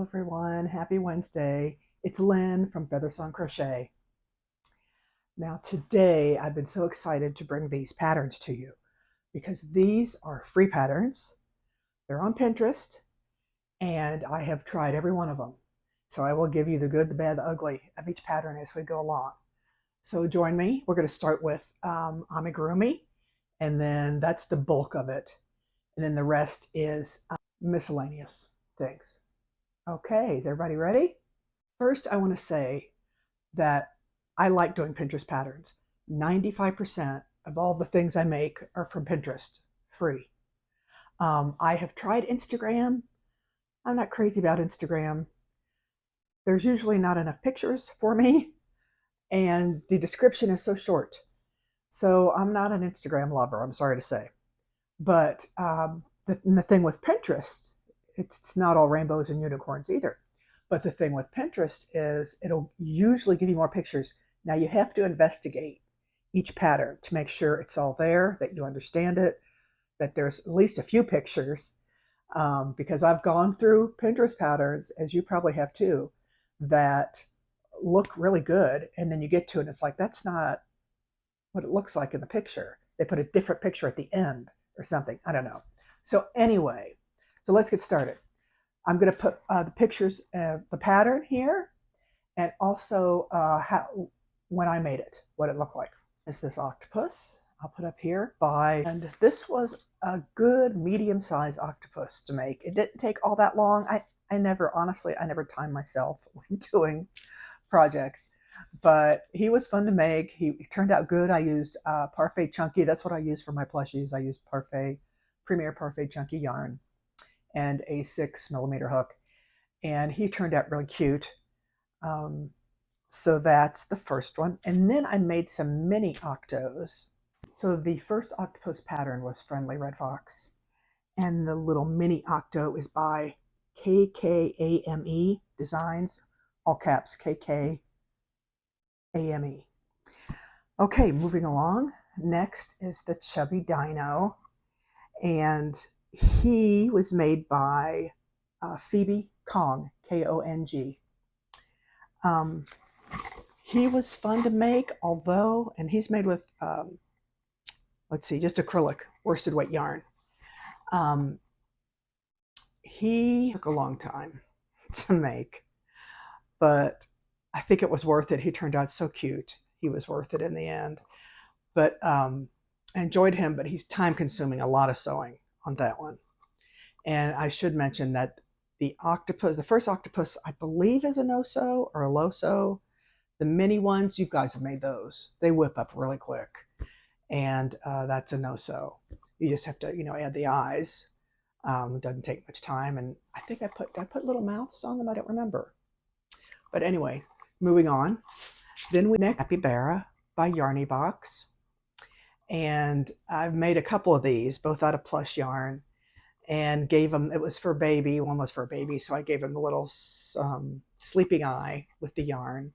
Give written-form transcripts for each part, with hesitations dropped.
everyone, happy Wednesday. It's Lynn from Feathersong Crochet. Now today I've been so excited to bring these patterns to you because these are free patterns. They're on Pinterest and I have tried every one of them. So I will give you the good, the bad, the ugly of each pattern as we go along. So join me. We're going to start with amigurumi, and then that's the bulk of it. And then the rest is miscellaneous things. Okay, is everybody ready? First, I want to say that I like doing Pinterest patterns. 95% of all the things I make are from Pinterest, free. I have tried Instagram. I'm not crazy about Instagram. There's usually not enough pictures for me, and the description is so short. So I'm not an Instagram lover, I'm sorry to say. But the thing with Pinterest, it's not all rainbows and unicorns either. But the thing with Pinterest is it'll usually give you more pictures. Now you have to investigate each pattern to make sure it's all there, that you understand it, that there's at least a few pictures. Because I've gone through Pinterest patterns, as you probably have too, that look really good. And then you get to it and it's like, that's not what it looks like in the picture. They put a different picture at the end or something. I don't know. So anyway, so let's get started. I'm going to put the pictures, the pattern here, and also when I made it, what it looked like. Is this octopus I'll put up here and this was a good medium-sized octopus to make. It didn't take all that long. I never time myself when doing projects, but he was fun to make. He turned out good. I used Parfait Chunky. That's what I use for my plushies. I used Premier Parfait Chunky yarn and a 6mm hook, and he turned out really cute. So that's the first one. And then I made some mini octos. So the first octopus pattern was Friendly Red Fox, and the little mini octo is by KKAME Designs, all caps, KKAME. Okay, moving along. Next is the Chubby Dino, and he was made by Phoebe Kong, Kong. He was fun to make, although, and he's made with, let's see, just acrylic worsted weight yarn. He took a long time to make, but I think it was worth it. He turned out so cute. He was worth it in the end. But I enjoyed him, but he's time consuming, a lot of sewing on that one. And I should mention that the octopus, the first octopus, I believe is a no-sew or a low-sew. The mini ones, you guys have made those. They whip up really quick. And that's a no-sew. You just have to, add the eyes. It doesn't take much time. And I think I put little mouths on them. I don't remember. But anyway, moving on. Then we next Capybara by Yarny Box. And I've made a couple of these, both out of plush yarn, and gave them, it was for baby. One was for baby. So I gave him the little sleeping eye with the yarn.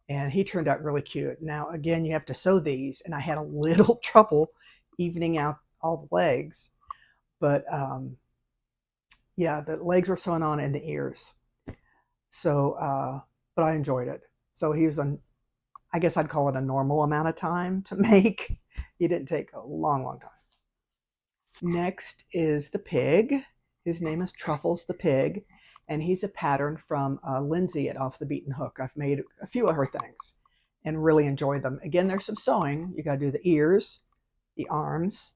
And he turned out really cute. Now, again, you have to sew these, and I had a little trouble evening out all the legs. But, yeah, the legs were sewn on and the ears. So, but I enjoyed it. So he was I guess I'd call it a normal amount of time to make. He didn't take a long, long time. Next is the pig. His name is Truffles the Pig. And he's a pattern from Lindsay at Off the Beaten Hook. I've made a few of her things and really enjoyed them. Again, there's some sewing. You got to do the ears, the arms,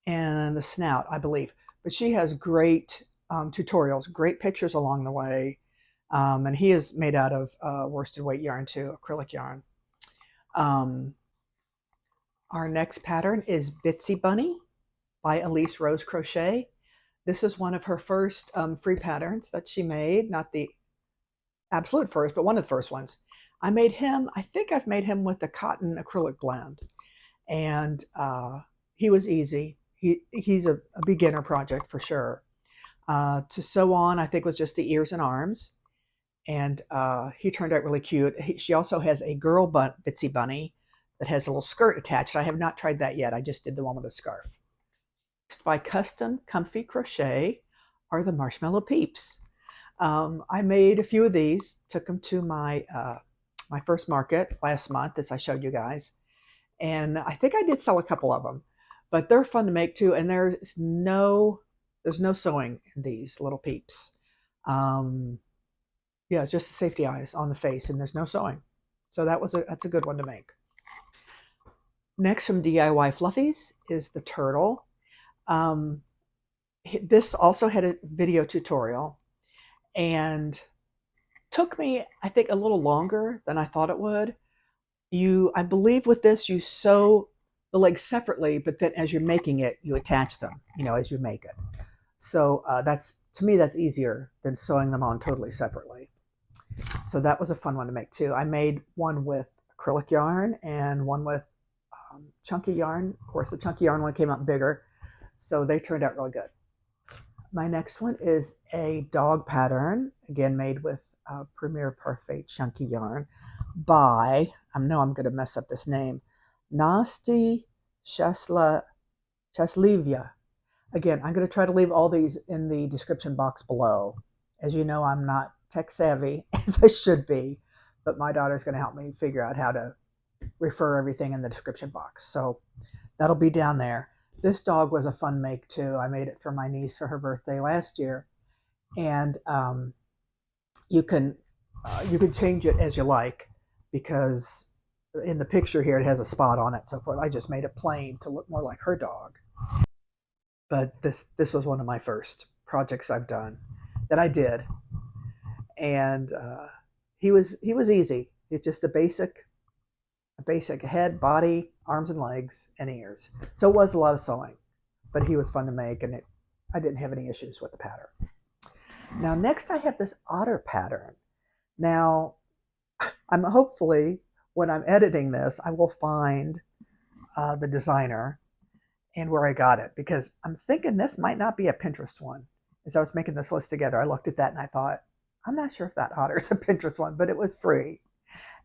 and the snout, I believe. But she has great tutorials, great pictures along the way. And he is made out of worsted weight yarn too, acrylic yarn. Our next pattern is Bitsy Bunny by Elise Rose Crochet. This is one of her first free patterns that she made, not the absolute first, but one of the first ones. I made him, I think I've made him with the cotton acrylic blend, and he was easy. He's a beginner project for sure. To sew on, I think, was just the ears and arms, and he turned out really cute. She also has a girl Bitsy Bunny that has a little skirt attached. I have not tried that yet. I just did the one with a scarf. By Custom Comfy Crochet are the Marshmallow Peeps. I made a few of these, took them to my first market last month, as I showed you guys, and I think I did sell a couple of them, but they're fun to make too. And there's no sewing in these little peeps. Um, yeah, it's just the safety eyes on the face, and there's no sewing. So that's a good one to make. Next from DIY Fluffies is the turtle. Um, this also had a video tutorial and took me, I think, a little longer than I thought it would. I believe with this, you sew the legs separately, but then as you're making it, you attach them, as you make it. So to me, that's easier than sewing them on totally separately. So that was a fun one to make too. I made one with acrylic yarn and one with chunky yarn. Of course, the chunky yarn one came out bigger, so they turned out really good. My next one is a dog pattern, again made with Premier Parfait chunky yarn by, I know I'm going to mess up this name, Nasty Shaslivia. Again, I'm going to try to leave all these in the description box below. As you know, I'm not tech savvy as I should be, but my daughter's going to help me figure out how to refer everything in the description box. So that'll be down there. This dog was a fun make too. I made it for my niece for her birthday last year, and you can change it as you like, because in the picture here it has a spot on it, so forth. I just made it plain to look more like her dog. But this was one of my first projects I've done that I did, and he was easy. It's just a basic head, body, arms and legs, and ears. So it was a lot of sewing, but he was fun to make, and I didn't have any issues with the pattern. Now next I have this otter pattern. Now I'm hopefully, when I'm editing this, I will find the designer and where I got it, because I'm thinking this might not be a Pinterest one. As I was making this list together, I looked at that and I thought, I'm not sure if that otter's a Pinterest one, but it was free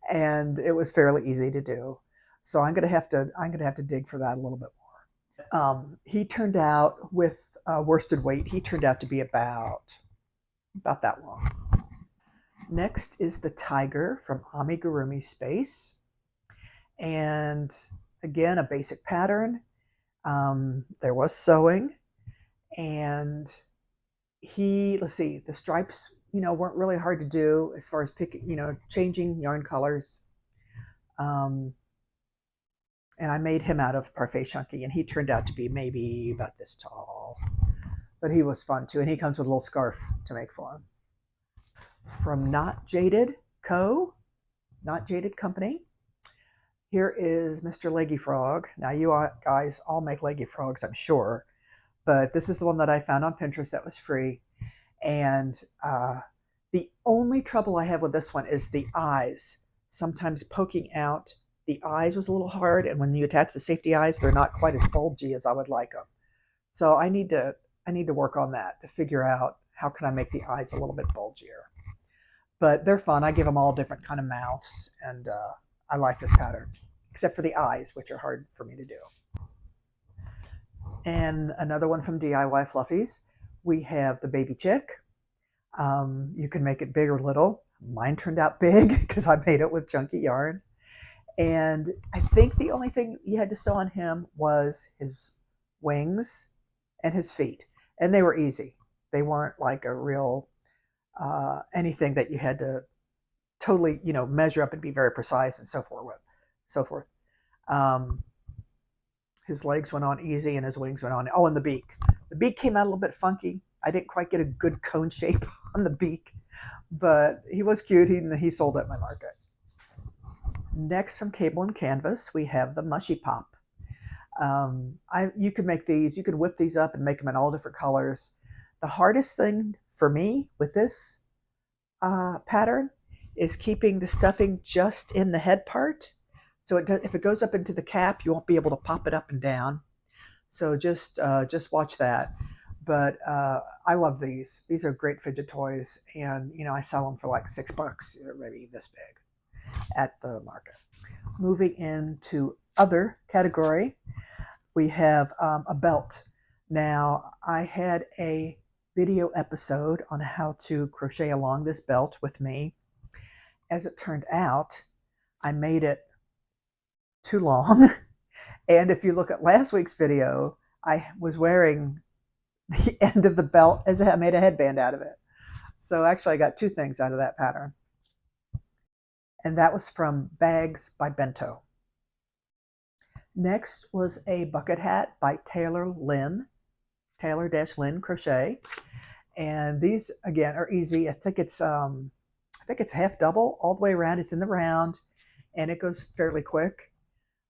and it was fairly easy to do. So I'm gonna have to dig for that a little bit more. He turned out, with worsted weight, he turned out to be about that long. Next is the tiger from Amigurumi Space, and again a basic pattern. There was sewing, and let's see, the stripes weren't really hard to do as far as changing yarn colors. And I made him out of Parfait Chunky, and he turned out to be maybe about this tall, but he was fun too, and he comes with a little scarf to make for him. From Not Jaded Company, here is Mr. Leggy Frog. Now you guys all make leggy frogs, I'm sure, but this is the one that I found on Pinterest that was free. And the only trouble I have with this one is the eyes. Sometimes poking out the eyes was a little hard, and when you attach the safety eyes, they're not quite as bulgy as I would like them. So I need to work on that to figure out how can I make the eyes a little bit bulgier. But they're fun. I give them all different kind of mouths, and I like this pattern, except for the eyes, which are hard for me to do. And another one from DIY Fluffies, we have the baby chick. You can make it big or little. Mine turned out big because I made it with chunky yarn. And I think the only thing you had to sew on him was his wings and his feet. And they were easy. They weren't like a real anything that you had to totally, measure up and be very precise and so forth. His legs went on easy and his wings went on. Oh, and the beak. The beak came out a little bit funky. I didn't quite get a good cone shape on the beak, but he was cute. He sold at my market. Next, from Cable and Canvas, we have the Mushy Pop. You can make these. You can whip these up and make them in all different colors. The hardest thing for me with this pattern is keeping the stuffing just in the head part. So if it goes up into the cap, you won't be able to pop it up and down. So just watch that. But I love these. These are great fidget toys, and I sell them for like $6, maybe this big, at the market. Moving into other category, we have a belt. Now I had a video episode on how to crochet along this belt with me. As it turned out, I made it too long. And if you look at last week's video, I was wearing the end of the belt as I made a headband out of it. So actually I got two things out of that pattern. And that was from Bags by Bento. Next was a bucket hat by Taylor-Lynn Crochet. And these again are easy. I think it's half double all the way around. It's in the round and it goes fairly quick.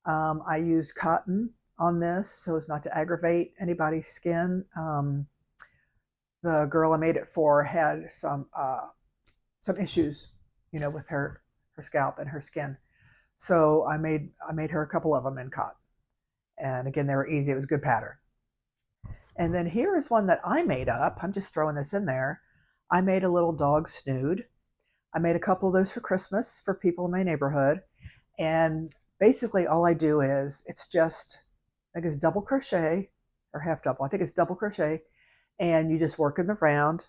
I use cotton on this so as not to aggravate anybody's skin. The girl I made it for had some issues, with her scalp and her skin. So I made her a couple of them in cotton. And again, they were easy. It was a good pattern. And then here is one that I made up. I'm just throwing this in there. I made a little dog snood. I made a couple of those for Christmas for people in my neighborhood. And basically all I do is, it's just, I think it's double crochet or half double. I think it's double crochet. And you just work in the round.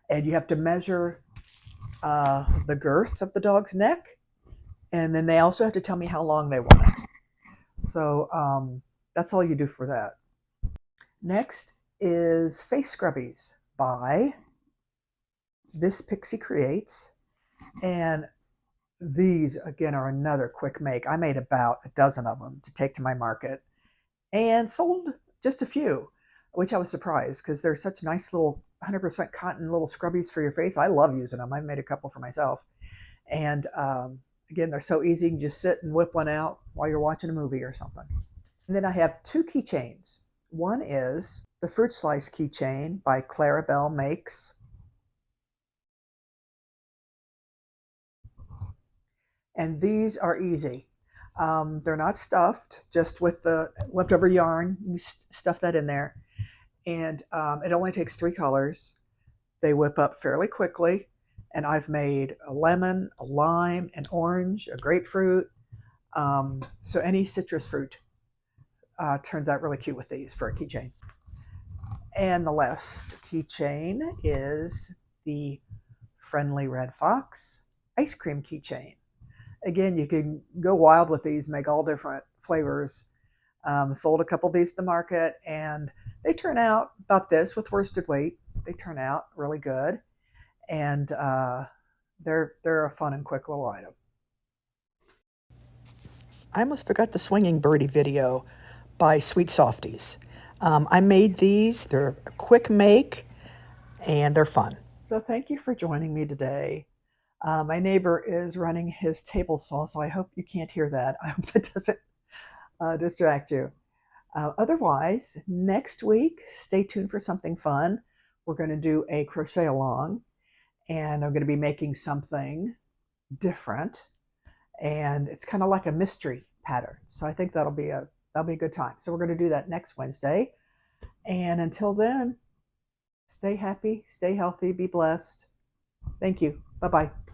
And you have to measure the girth of the dog's neck. And then they also have to tell me how long they want it. So that's all you do for that. Next is face scrubbies by This Pixie Creates. And these, again, are another quick make. I made about a dozen of them to take to my market and sold just a few, which I was surprised because they're such nice little 100% cotton little scrubbies for your face. I love using them. I've made a couple for myself. And again, they're so easy. You can just sit and whip one out while you're watching a movie or something. And then I have two keychains. One is the Fruit Slice keychain by Clarabelle Makes. And these are easy. They're not stuffed, just with the leftover yarn. You stuff that in there. And it only takes 3 colors. They whip up fairly quickly. And I've made a lemon, a lime, an orange, a grapefruit. So any citrus fruit turns out really cute with these for a keychain. And the last keychain is the Friendly Red Fox ice cream keychain. Again, you can go wild with these, make all different flavors. Sold a couple of these at the market, and they turn out about this with worsted weight. They turn out really good, and they're a fun and quick little item. I almost forgot the Swinging Birdie video by Sweet Softies. I made these. They're a quick make, and they're fun. So thank you for joining me today. My neighbor is running his table saw, so I hope you can't hear that. I hope that doesn't distract you. Otherwise, next week, stay tuned for something fun. We're going to do a crochet along, and I'm going to be making something different, and it's kind of like a mystery pattern. So I think that'll be a good time. So we're going to do that next Wednesday. And until then, stay happy, stay healthy, be blessed. Thank you. Bye-bye.